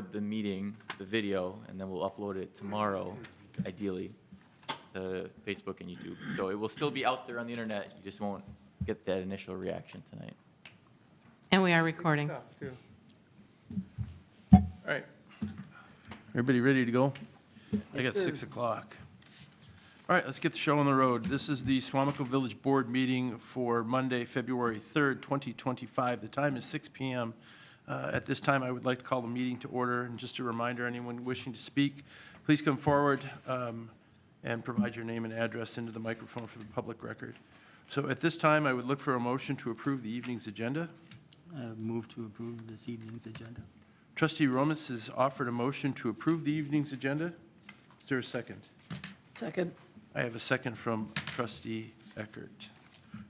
record the meeting, the video, and then we'll upload it tomorrow, ideally, to Facebook and YouTube. So it will still be out there on the internet, you just won't get that initial reaction tonight. And we are recording. Stuff, too. All right. Everybody ready to go? I got 6 o'clock. All right, let's get the show on the road. This is the Suamico Village Board meeting for Monday, February 3rd, 2025. The time is 6 p.m. At this time, I would like to call the meeting to order. And just a reminder, anyone wishing to speak, please come forward and provide your name and address into the microphone for the public record. So at this time, I would look for a motion to approve the evening's agenda. Move to approve this evening's agenda. Trustee Romas has offered a motion to approve the evening's agenda. Is there a second? Second. I have a second from Trustee Eckert.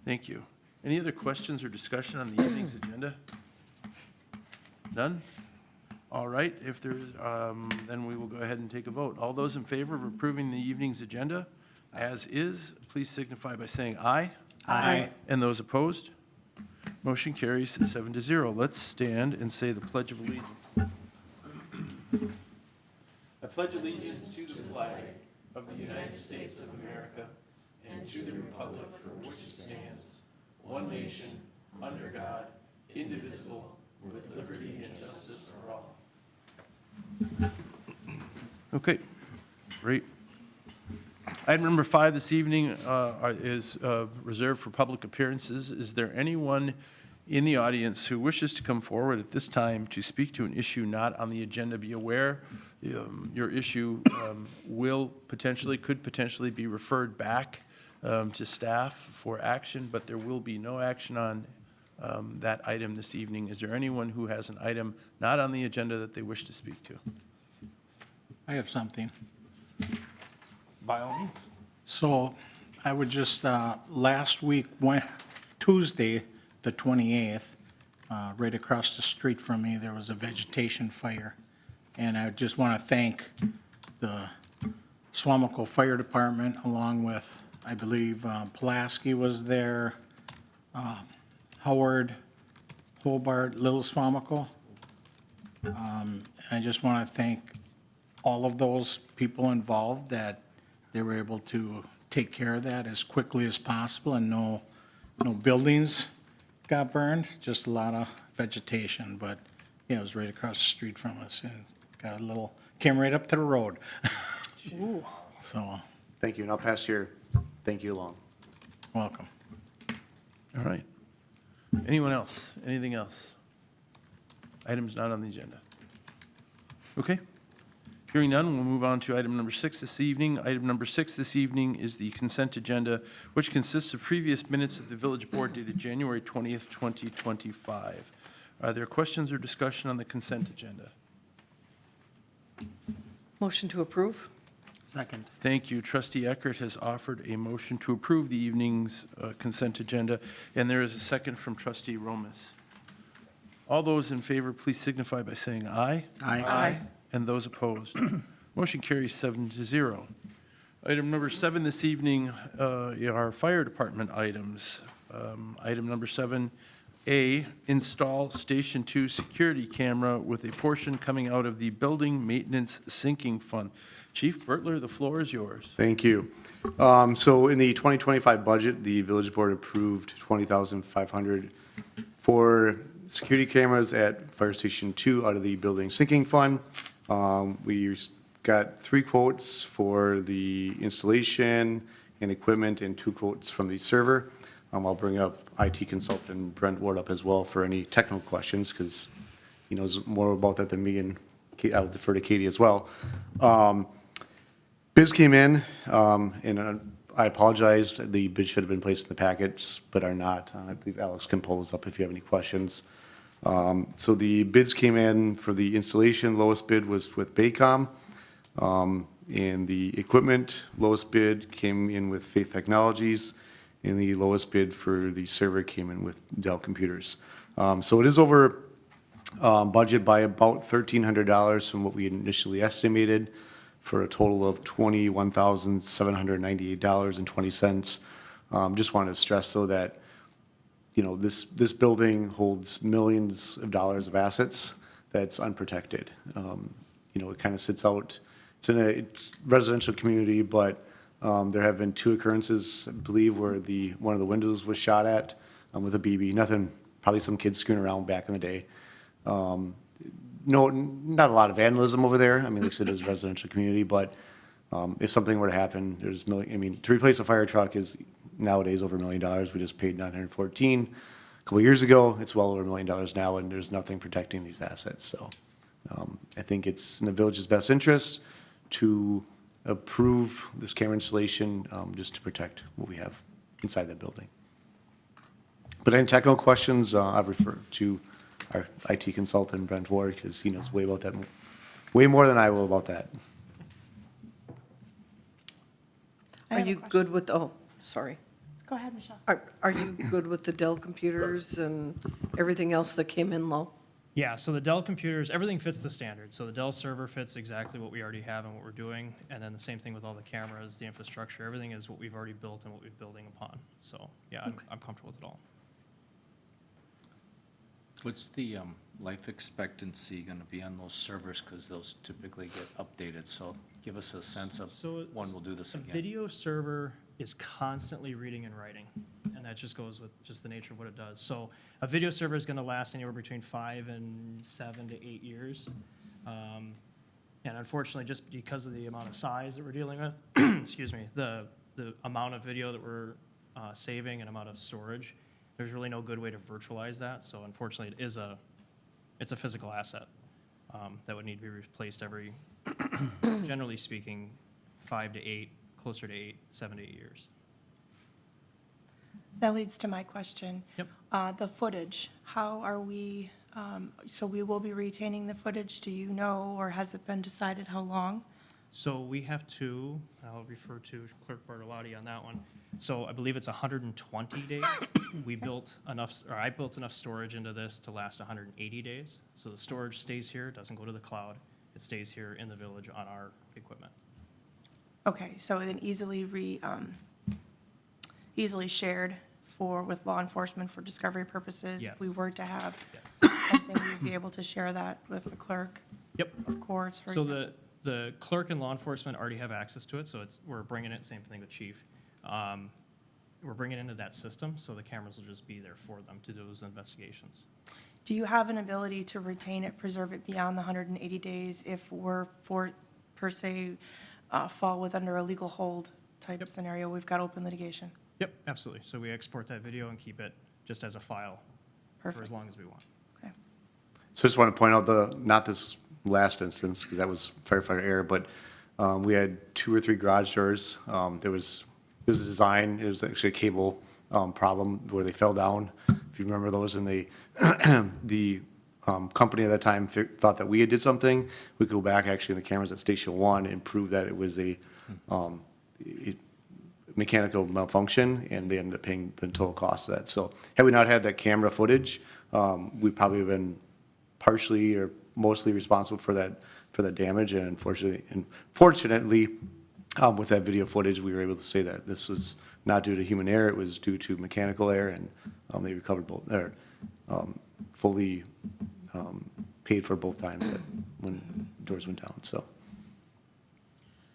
Thank you. Any other questions or discussion on the evening's agenda? None? All right, if there is, then we will go ahead and take a vote. All those in favor of approving the evening's agenda as is, please signify by saying aye. Aye. And those opposed? Motion carries 7-0. Let's stand and say the Pledge of Allegiance. I pledge allegiance to the flag of the United States of America and to the republic for which it stands, one nation, under God, indivisible, with liberty and justice for all. Okay, great. Item number 5 this evening is reserved for public appearances. Is there anyone in the audience who wishes to come forward at this time to speak to an issue not on the agenda? Be aware, your issue could potentially be referred back to staff for action, but there will be no action on that item this evening. Is there anyone who has an item not on the agenda that they wish to speak to? I have something. By all means. So I would just, last week, Tuesday, the 28th, right across the street from me, there was a vegetation fire. And I just want to thank the Suamico Fire Department along with, I believe, Pulaski was there, Howard, Hobart, Little Suamico. I just want to thank all of those people involved that they were able to take care of that as quickly as possible, and no buildings got burned, just a lot of vegetation. But yeah, it was right across the street from us, and came right up to the road. So, Thank you, and I'll pass your thank you along. welcome. All right. Anyone else? Anything else? Items not on the agenda. Okay. Hearing none, we'll move on to item number 6 this evening. Item number 6 this evening is the consent agenda, which consists of previous minutes of the village board dated January 20th, 2025. Are there questions or discussion on the consent agenda? Motion to approve? Second. Thank you. Trustee Eckert has offered a motion to approve the evening's consent agenda, and there is a second from Trustee Romas. All those in favor, please signify by saying aye. Aye. And those opposed. Motion carries 7-0. Item number 7 this evening are fire department items. Item number 7A, install Station 2 security camera with a portion coming out of the Building Maintenance Sinking Fund. Chief Bertler, the floor is yours. Thank you. So in the 2025 budget, the village board approved $20,500 for security cameras at Fire Station 2 out of the Building Sinking Fund. We got 3 quotes for the installation and equipment and 2 quotes from the server. I'll bring up IT consultant Brent Ward up as well for any technical questions because he knows more about that than me, and I'll defer to Katie as well. Bids came in, and I apologize. The bids should have been placed in the packets, but are not. I believe Alex can pull those up if you have any questions. So the bids came in for the installation. Lowest bid was with Baycom. And the equipment, lowest bid came in with Faith Technologies. And the lowest bid for the server came in with Dell Computers. So it is over budget by about $1,300 from what we initially estimated, for a total of $21,798.20. Just wanted to stress though that, you know, this building holds millions of dollars of assets that's unprotected. It kind of sits out, it's in a residential community, but there have been 2 occurrences, I believe, where one of the windows was shot at with a BB. Nothing, probably some kids screwing around back in the day. No, not a lot of vandalism over there. I mean, like I said, it's a residential community, but if something were to happen, to replace a fire truck is nowadays over $1 million. We just paid $914 a couple of years ago. It's well over $1 million now, and there's nothing protecting these assets. So I think it's in the village's best interest to approve this camera installation just to protect what we have inside the building. But any technical questions, I've referred to our IT consultant, Brent Ward, because he knows way about that, way more than I will about that. Are you good with, oh, sorry. Go ahead, Michelle. Are you good with the Dell computers and everything else that came in low? Yeah, so the Dell computers, everything fits the standard. So the Dell server fits exactly what we already have and what we're doing. And then the same thing with all the cameras, the infrastructure, everything is what we've already built and what we're building upon. So, yeah, I'm comfortable with it all. What's the life expectancy going to be on those servers? Because those typically get updated. So give us a sense of when we'll do this A again. video server is constantly reading and writing, and that just goes with just the nature of what it does. So a video server is going to last anywhere between 5 and 7 to 8 years. And unfortunately, just because of the amount of size that we're dealing with, excuse me, the amount of video that we're saving and amount of storage, there's really no good way to virtualize that. So unfortunately, it's a physical asset that would need to be replaced every, generally speaking, 5 to 8, closer to 7 to 8 years. That leads to my question. Yep. The footage, how are we, so we will be retaining the footage, do you know, or has it been decided how long? So we have two, I'll refer to Clerk Bartolotti on that one. So I believe it's 120 days. We built enough, or I built enough storage into this to last 180 days. So the storage stays here, it doesn't go to the cloud. It stays here in the village on our equipment. Okay, so then easily shared with law enforcement for discovery purposes? Yes. If we were to have Yes. something, we'd be able to share that with the clerk Yep. or courts, for So example? the clerk and law enforcement already have access to it, so we're bringing it, same thing with chief. We're bringing it into that system, so the cameras will just be there for them to do those investigations. Do you have an ability to retain it, preserve it beyond the 180 days if we're per se, fall with under a legal hold type Yep. scenario? We've got open litigation. Yep, absolutely. So we export that video and keep it just as a file for as Perfect. long as we want. Okay. So I just want to point out not this last instance, because that was firefighter error, but we had 2 or 3 garage doors. It was a design, it was actually a cable problem where they fell down, if you remember those, and the company at that time thought that we had did something. We could go back actually in the cameras at Station 1 and prove that it was a mechanical malfunction, and they ended up paying the total cost of that. So had we not had that camera footage, we probably have been partially or mostly responsible for that damage. And fortunately, with that video footage, we were able to say that this was not due to human error, it was due to mechanical error, and they recovered both, or fully paid for both times when doors went down, so.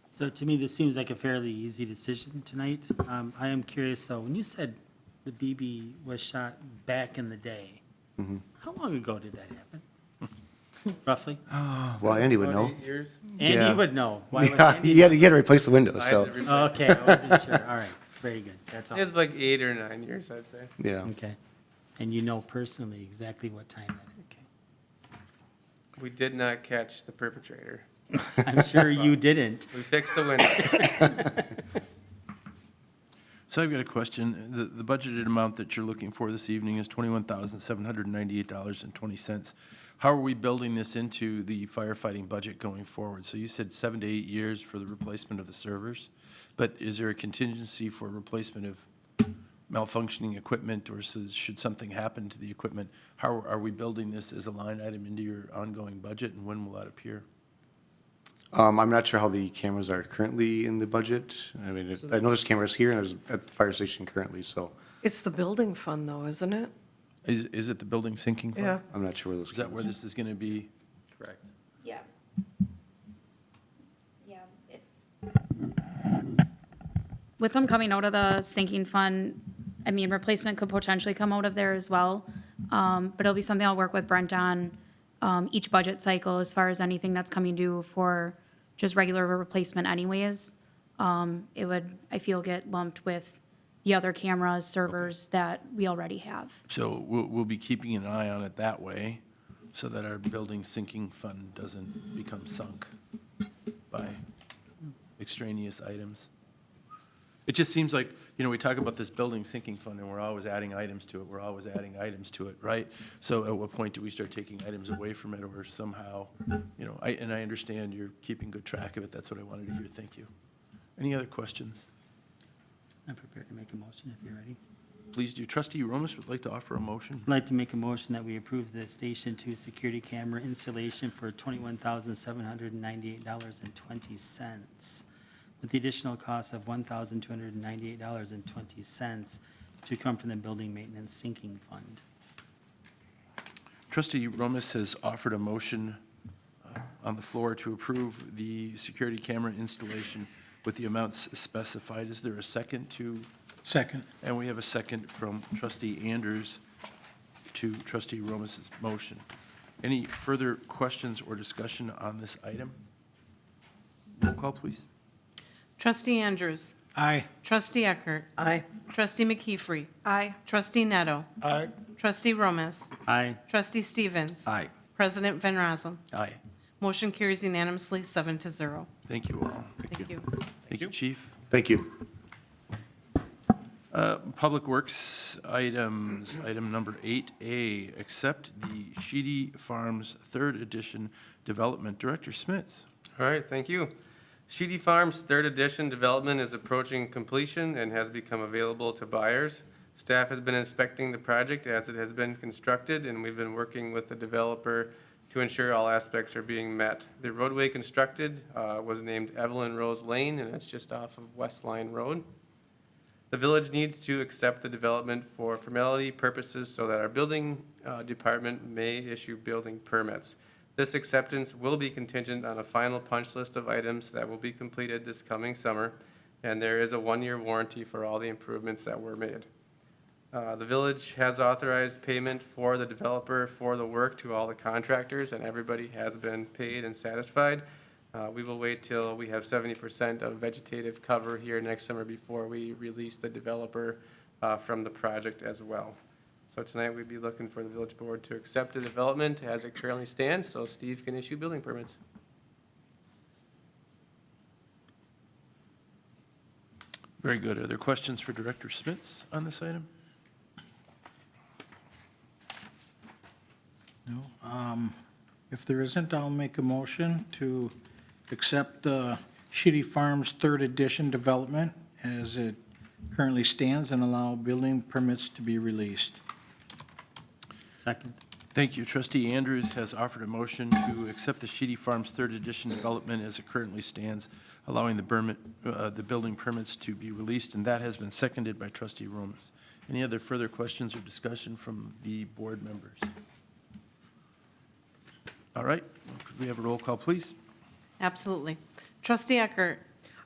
So to me, this seems like a fairly easy decision tonight. I am curious, though, when you said the BB was shot back in the day, how long ago did that happen? Roughly? Well, Andy would know. Andy Yeah. would know. Why would Yeah, Andy you had to replace the windows, so, Okay, I wasn't sure. All right, very good. That's all. It was like 8 or 9 years, I'd say. yeah. Okay. And you know personally exactly what time that, okay. We did not catch the perpetrator. I'm sure you didn't. We fixed the window. So I've got a question. The budgeted amount that you're looking for this evening is $21,798.20. How are we building this into the firefighting budget going forward? So you said 7 to 8 years for the replacement of the servers, but is there a contingency for replacement of malfunctioning equipment, or should something happen to the equipment? How are we building this as a line item into your ongoing budget, and when will that appear? I'm not sure how the cameras are currently in the budget. I mean, I know there's cameras here and there's at the fire station currently, so It's the building fund though, isn't it? Is it the building sinking fund? Yeah. I'm not sure where those Is that where cameras. this is going to be Correct. Yeah. Yeah. With them coming out of the sinking fund, I mean, replacement could potentially come out of there as well. But it'll be something I'll work with Brent on, each budget cycle as far as anything that's coming due for just regular replacement anyways. It would, I feel, get lumped with the other cameras, servers that we already have. So we'll be keeping an eye on it that way, so that our building sinking fund doesn't become sunk by extraneous items. It just seems like, we talk about this building sinking fund, and we're always adding items to it, right? So at what point do we start taking items away from it, or somehow, and I understand you're keeping good track of it, that's what I wanted to hear, thank you. Any other questions? I'm prepared to make a motion if you're ready. Please do. Trustee Romus would like to offer a motion. I'd like to make a motion that we approve the Station 2 security camera installation for $21,798.20, with the additional cost of $1,298.20 to come from the building maintenance sinking fund. Trustee Romus has offered a motion on the floor to approve the security camera installation with the amounts specified. Is there a second to? Second. And we have a second from trustee Andrews to trustee Romus's motion. Any further questions or discussion on this item? Roll call, please. Trustee Andrews. Aye. Trustee Eckert. Aye. Trustee McKeefery. Aye. Trustee Neto. Aye. Trustee Romas. Aye. Trustee Stevens. Aye. President Van Rossum. Aye. Motion carries unanimously, 7-0. Thank you all. Thank you. Thank you, Chief. Thank you. Public Works items, item number 8A, accept the Sheedy Farms Third Edition Development. Director Smits. All right, thank you. Sheedy Farms Third Edition development is approaching completion and has become available to buyers. Staff has been inspecting the project as it has been constructed, and we've been working with the developer to ensure all aspects are being met. The roadway constructed was named Evelyn Rose Lane, and it's just off of West Line Road. The village needs to accept the development for formality purposes so that our building department may issue building permits. This acceptance will be contingent on a final punch list of items that will be completed this coming summer, and there is a 1-year warranty for all the improvements that were made. The village has authorized payment for the developer for the work to all the contractors, and everybody has been paid and satisfied. We will wait till we have 70% of vegetative cover here next summer before we release the developer from the project as well. So tonight we'd be looking for the village board to accept the development as it currently stands, so Steve can issue building permits. Very good. Are there questions for Director Smits on this item? No. If there isn't, I'll make a motion to accept the Sheedy Farms Third Edition development as it currently stands and allow building permits to be released. Second. Thank you. Trustee Andrews has offered a motion to accept the Sheedy Farms Third Edition development as it currently stands, allowing the building permits to be released, and that has been seconded by trustee Romas. Any other further questions or discussion from the board members? All right. Could we have a roll call, please? Absolutely. Trustee Eckert.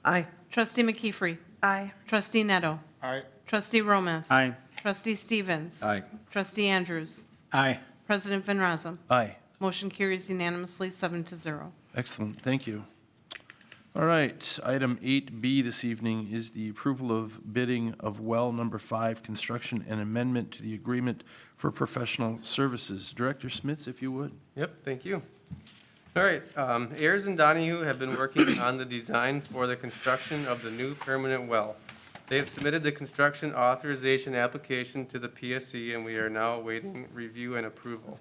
Aye. Trustee McKeefery. Aye. Trustee Neto. Aye. Trustee Romas. Aye. Trustee Stevens. Aye. Trustee Andrews. Aye. President Van Rossum. Aye. Motion carries unanimously, 7-0. Excellent, thank you. All right, item 8B this evening is the approval of bidding of well number 5 construction and amendment to the agreement for professional services. Director Smits, if you would. Yep, thank you. All right, Ayers and Donahue have been working on the design for the construction of the new permanent well. They have submitted the construction authorization application to the PSC, and we are now awaiting review and approval.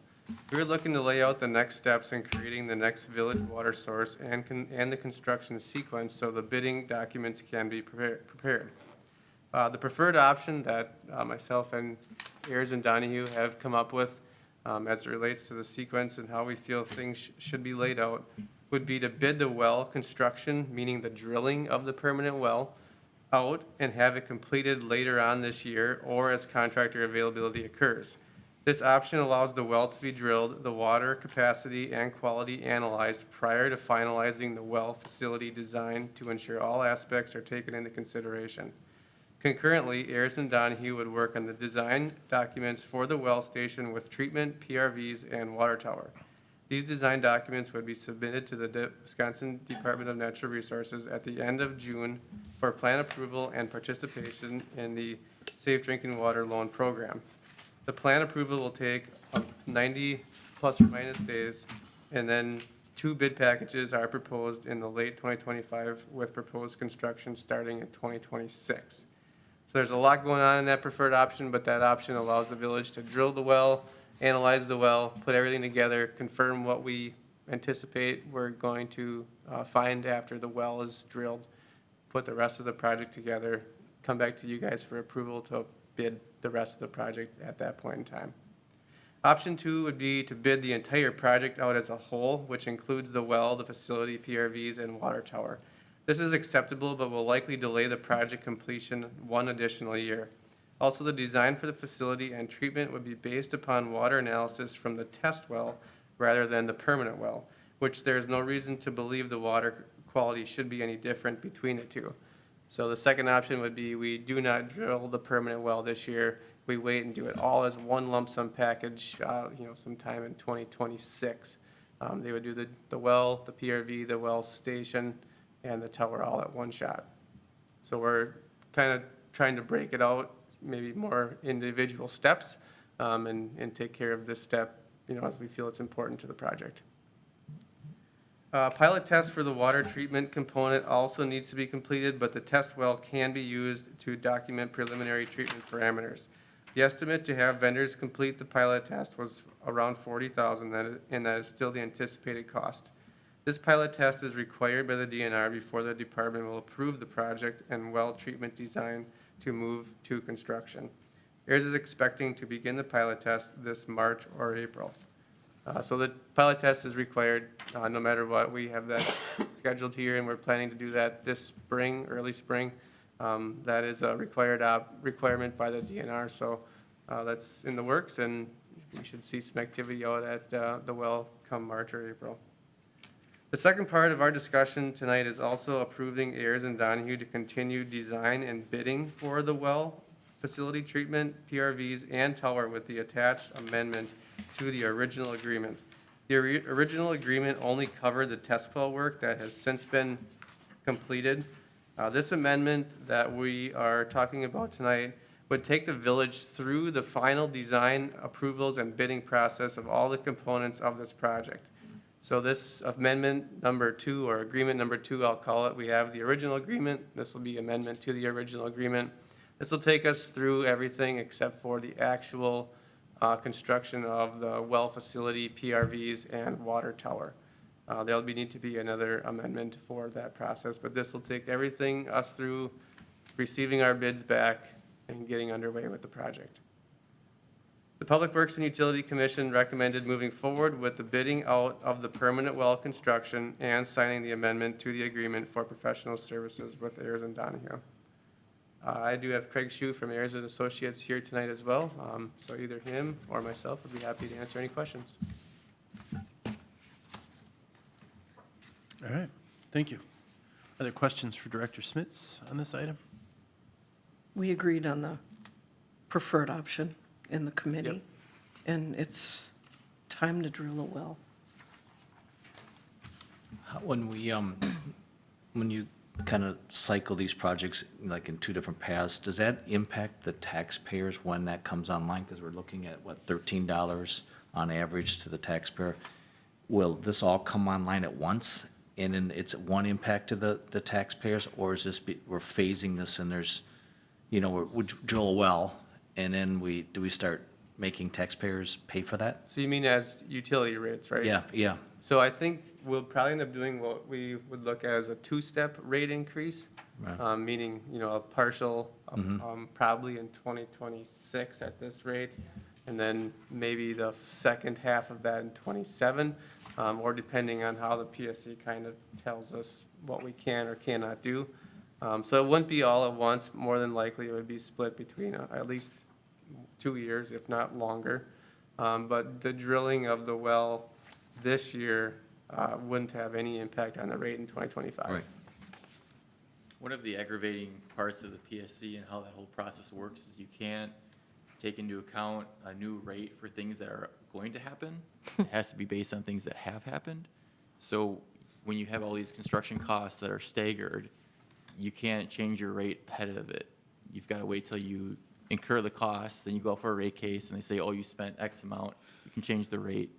We are looking to lay out the next steps in creating the next village water source and the construction sequence so the bidding documents can be prepared. The preferred option that myself and Ayers and Donahue have come up with as it relates to the sequence and how we feel things should be laid out would be to bid the well construction, meaning the drilling of the permanent well, out and have it completed later on this year or as contractor availability occurs. This option allows the well to be drilled, the water capacity and quality analyzed prior to finalizing the well facility design to ensure all aspects are taken into consideration. Concurrently, Ayers and Donahue would work on the design documents for the well station with treatment, PRVs, and water tower. These design documents would be submitted to the Wisconsin Department of Natural Resources at the end of June for plan approval and participation in the Safe Drinking Water Loan Program. The plan approval will take 90 plus or minus days, and then 2 bid packages are proposed in the late 2025 with proposed construction starting in 2026. So there's a lot going on in that preferred option, but that option allows the village to drill the well, analyze the well, put everything together, confirm what we anticipate we're going to find after the well is drilled, put the rest of the project together, come back to you guys for approval to bid the rest of the project at that point in time. Option 2 would be to bid the entire project out as a whole, which includes the well, the facility, PRVs, and water tower. This is acceptable, but will likely delay the project completion 1 additional year. Also, the design for the facility and treatment would be based upon water analysis from the test well rather than the permanent well, which there is no reason to believe the water quality should be any different between the two. So the second option would be we do not drill the permanent well this year. We wait and do it all as one lump sum package, sometime in 2026. They would do the well, the PRV, the well station, and the tower all at one shot. So we're kind of trying to break it out, maybe more individual steps, and take care of this step, as we feel it's important to the project. Pilot test for the water treatment component also needs to be completed, but the test well can be used to document preliminary treatment parameters. The estimate to have vendors complete the pilot test was around $40,000, and that is still the anticipated cost. This pilot test is required by the DNR before the department will approve the project and well treatment design to move to construction. Ayers is expecting to begin the pilot test this March or April. So the pilot test is required no matter what. We have that scheduled here, and we're planning to do that this spring, early spring. That is a requirement by the DNR, so that's in the works, and we should see some activity out at the well come March or April. The second part of our discussion tonight is also approving Ayers and Donahue to continue design and bidding for the well, facility treatment, PRVs, and tower with the attached amendment to the original agreement. The original agreement only covered the test well work that has since been completed. This amendment that we are talking about tonight would take the village through the final design approvals and bidding process of all the components of this project. So this amendment number 2, or agreement number 2, I'll call it, we have the original agreement. This will be amendment to the original agreement. This will take us through everything except for the actual construction of the well facility, PRVs, and water tower. There'll need to be another amendment for that process, but this will take everything us through receiving our bids back and getting underway with the project. The Public Works and Utility Commission recommended moving forward with the bidding out of the permanent well construction and signing the amendment to the agreement for professional services with Ayers and Donahue. I do have Craig Shue from Ayers and Associates here tonight as well, so either him or myself would be happy to answer any questions. All right, thank you. Other questions for Director Smits on this item? We agreed on the preferred option in the committee, and it's time to drill a well. When you kind of cycle these projects like in 2 different paths, does that impact the taxpayers when that comes online? Because we're looking at, $13 on average to the taxpayer. Will this all come online at once, and then it's one impact to the taxpayers? Or is this, we're phasing this and there's, we drill a well, and then do we start making taxpayers pay for that? So you mean as utility rates, right? Yeah. So I think we'll probably end up doing what we would look at as a 2-step rate increase, Right. meaning, a partial, probably in 2026 at this rate, and then maybe the second half of that in 27, or depending on how the PSC kind of tells us what we can or cannot do. So it wouldn't be all at once. More than likely, it would be split between at least 2 years, if not longer. But the drilling of the well this year wouldn't have any impact on the rate in 2025. Right. One of the aggravating parts of the PSC and how that whole process works is you can't take into account a new rate for things that are going to happen. It has to be based on things that have happened. So when you have all these construction costs that are staggered, you can't change your rate ahead of it. You've got to wait till you incur the costs, then you go for a rate case, and they say, oh, you spent X amount, you can change the rate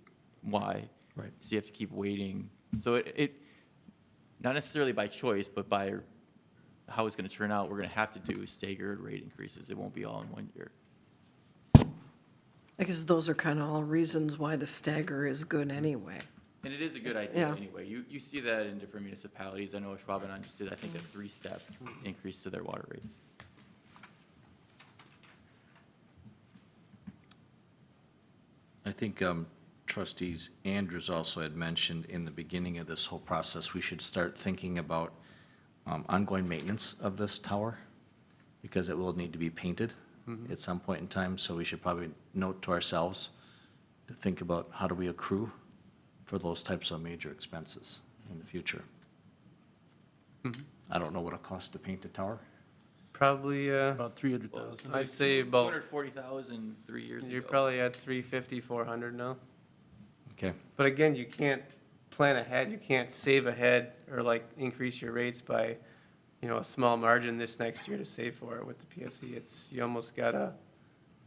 Y. Right. So you have to keep waiting. So it not necessarily by choice, but by how it's going to turn out, we're going to have to do staggered rate increases. It won't be all in one year. I guess those are kind of all reasons why the stagger is good anyway. And it is a good idea Yeah. anyway. You see that in different municipalities. I know Schwabenheim just did, I think, a 3-step increase to their water rates. I think trustees Andrews also had mentioned in the beginning of this whole process, we should start thinking about ongoing maintenance of this tower, because it will need to be painted at some point in time, so we should probably note to ourselves to think about how do we accrue for those types of major expenses in the future. I don't know what it costs to paint a tower. Probably, About 300,000. I'd say about, 240,000 3 years ago. you're probably at 350, 400 now. Okay, But again, you can't plan ahead, you can't save ahead or like increase your rates by, a small margin this next year to save for it with the PSC. You almost gotta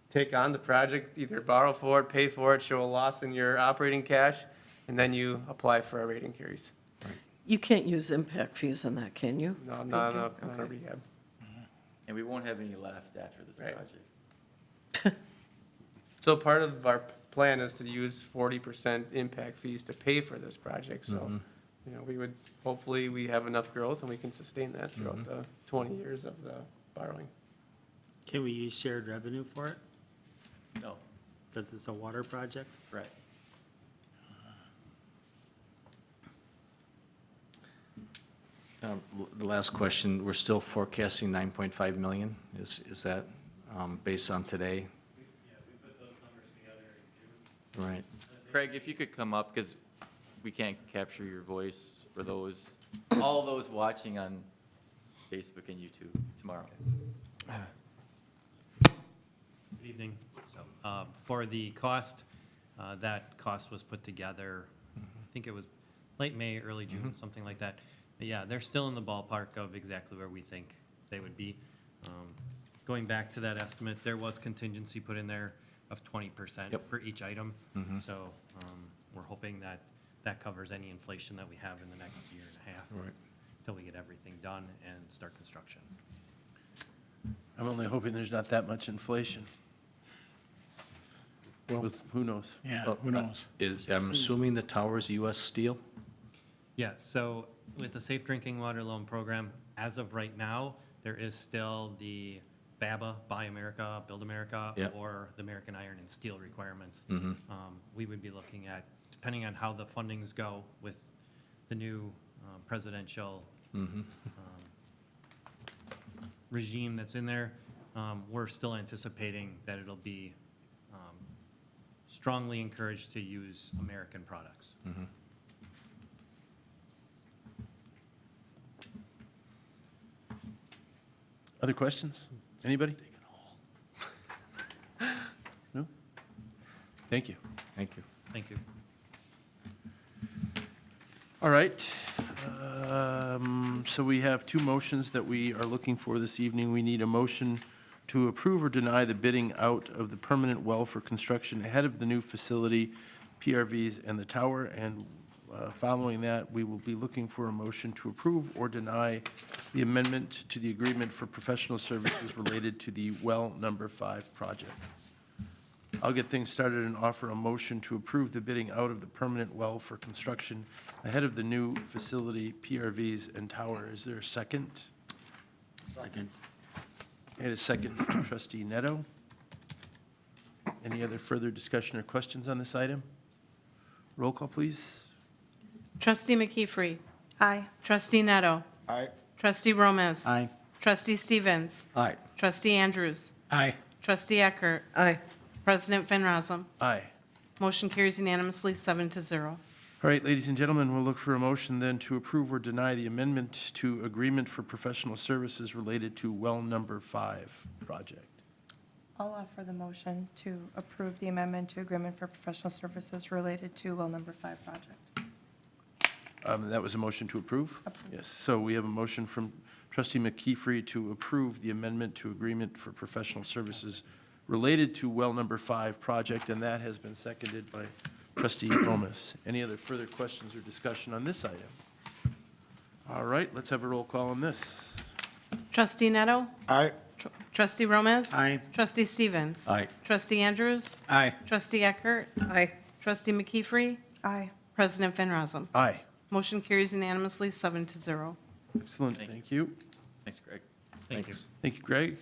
take on the project, either borrow for it, pay for it, show a loss in your operating cash, and then you apply for a rate increase. You can't use impact fees on that, can you? No, not on a Okay. rehab. And we won't have any left after this Right. project. So part of our plan is to use 40% impact fees to pay for this project, so, hopefully we have enough growth and we can sustain that throughout the 20 years of the borrowing. Can we use shared revenue for it? No, Because it's a water project? right. the last question, we're still forecasting 9.5 million, is that based on today? Yeah, we put those numbers together in June. Right. Craig, if you could come up, because we can't capture your voice for those, all those watching on Facebook and YouTube tomorrow. Good evening. So, for the cost, that cost was put together, I think it was late May, early June, something like that. But yeah, they're still in the ballpark of exactly where we think they would be. Going back to that estimate, there was contingency put in there of 20% Yep. for each item. So we're hoping that that covers any inflation that we have in the next year and a half. Right. Till we get everything done and start construction. I'm only hoping there's not that much inflation. With, who knows? Yeah, who knows? I'm assuming the tower is US Steel? Yeah, so with the Safe Drinking Water Loan Program, as of right now, there is still the BABA, Buy America, Build America, Yeah. or the American Iron and Steel requirements. Mhm. We would be looking at, depending on how the fundings go with the new presidential regime that's in there, we're still anticipating that it'll be strongly encouraged to use American products. Other questions? Anybody? No? Thank you. Thank you. Thank you. All right. So we have two motions that we are looking for this evening. We need a motion to approve or deny the bidding out of the permanent well for construction ahead of the new facility, PRVs, and the tower. And following that, we will be looking for a motion to approve or deny the amendment to the agreement for professional services related to the well number 5 project. I'll get things started and offer a motion to approve the bidding out of the permanent well for construction ahead of the new facility, PRVs, and tower. Is there a second? Second. And a second from trustee Neto. Any other further discussion or questions on this item? Roll call, please. Trustee McKeefery. Aye. Trustee Neto. Aye. Trustee Gomez. Aye. Trustee Stevens. Aye. Trustee Andrews. Aye. Trustee Eckert. Aye. President Van Rossum. Aye. Motion carries unanimously, 7-0. All right, ladies and gentlemen, we'll look for a motion then to approve or deny the amendment to agreement for professional services related to well number 5 project. I'll offer the motion to approve the amendment to agreement for professional services related to well number 5 project. That was a motion to approve? Approve. Yes, so we have a motion from trustee McKeefery to approve the amendment to agreement for professional services related to well number 5 project, and that has been seconded by trustee Gomez. Any other further questions or discussion on this item? All right, let's have a roll call on this. Trustee Neto? Aye. Trustee Gomez? Aye. Trustee Stevens? Aye. Trustee Andrews? Aye. Trustee Eckert? Aye. Trustee McKeefery? Aye. President Van Rossum. Aye. Motion carries unanimously, 7-0. Excellent, thank you. Thanks, Greg. Thank you. Thank you, Greg.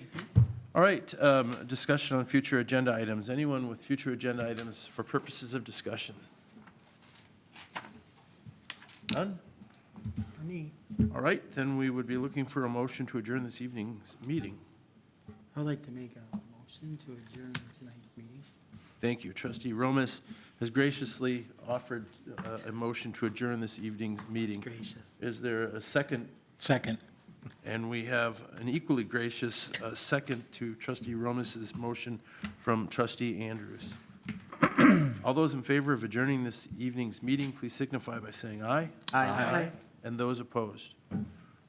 All right, discussion on future agenda items. Anyone with future agenda items for purposes of discussion? None? All right, then we would be looking for a motion to adjourn this evening's meeting. I'd like to make a motion to adjourn tonight's meeting. Thank you. Trustee Romas has graciously offered a motion to adjourn this evening's It's meeting. gracious. Is there a second? Second. And we have an equally gracious second to trustee Romas's motion from trustee Andrews. All those in favor of adjourning this evening's meeting, please signify by saying aye. Aye. And those opposed.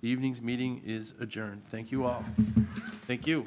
The evening's meeting is adjourned. Thank you all. Thank you.